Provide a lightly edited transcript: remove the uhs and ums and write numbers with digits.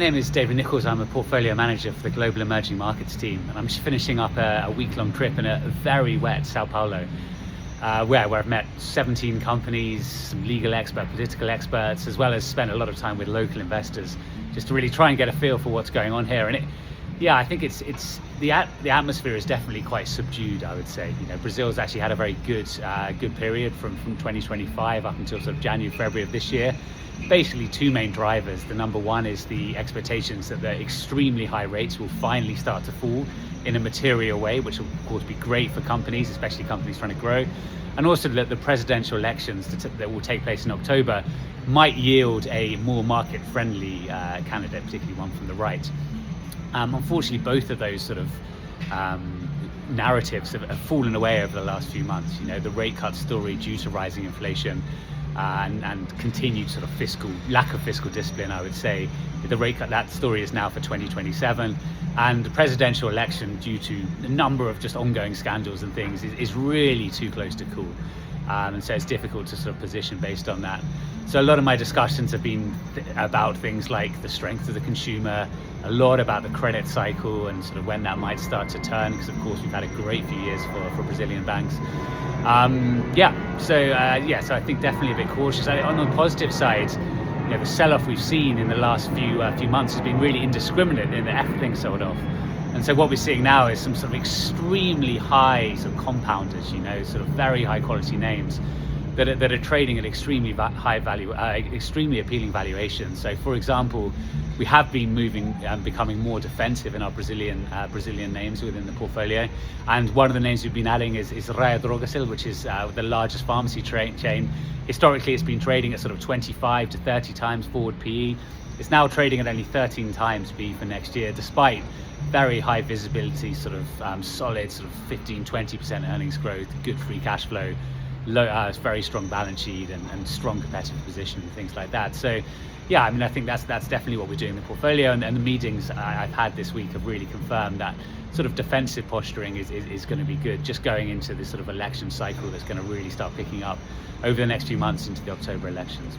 My name is David Nicholls. I'm a portfolio manager for the Global Emerging Markets team, and I'm finishing up a week-long trip in a very wet São Paulo, where I've met 17 companies, some legal experts, political experts, as well as spent a lot of time with local investors, just to really try and get a feel for what's going on here. And I think the atmosphere is definitely quite subdued, I would say. Brazil's actually had a very good period from 2025 up until sort of January, February of this year. Basically two main drivers. The number one is the expectations that the extremely high rates will finally start to fall in a material way, which will of course be great for companies, especially companies trying to grow. And also that the presidential elections that will take place in October might yield a more market-friendly candidate, particularly one from the right. Unfortunately, both of those sort of narratives have fallen away over the last few months. The rate cut story due to rising inflation and continued sort of lack of fiscal discipline, I would say. The rate cut, that story is now for 2027, and the presidential election, due to a number of just ongoing scandals and things, is really too close to call. And so it's difficult to sort of position based on that. So a lot of my discussions have been about things like the strength of the consumer, a lot about the credit cycle and sort of when that might start to turn, because of course we've had a great few years for Brazilian banks. So I think definitely a bit cautious. On the positive side, the sell-off we've seen in the last few months has been really indiscriminate in that everything sold off. And so what we're seeing now is some sort of extremely high sort of compounders, sort of very high quality names that are trading at extremely high value, extremely appealing valuations. So for example, we have been becoming more defensive in our Brazilian names within the portfolio. And one of the names we've been adding is Raia Drogasil, which is the largest pharmacy chain. Historically, it's been trading at sort of 25 to 30 times forward PE. It's now trading at only 13 times PE for next year, despite very high visibility, sort of solid sort of 15-20% earnings growth, good free cash flow, very strong balance sheet and strong competitive position and things like that. So I think that's definitely what we're doing in the portfolio, and the meetings I've had this week have really confirmed that sort of defensive posturing is going to be good, just going into this sort of election cycle that's going to really start picking up over the next few months into the October elections.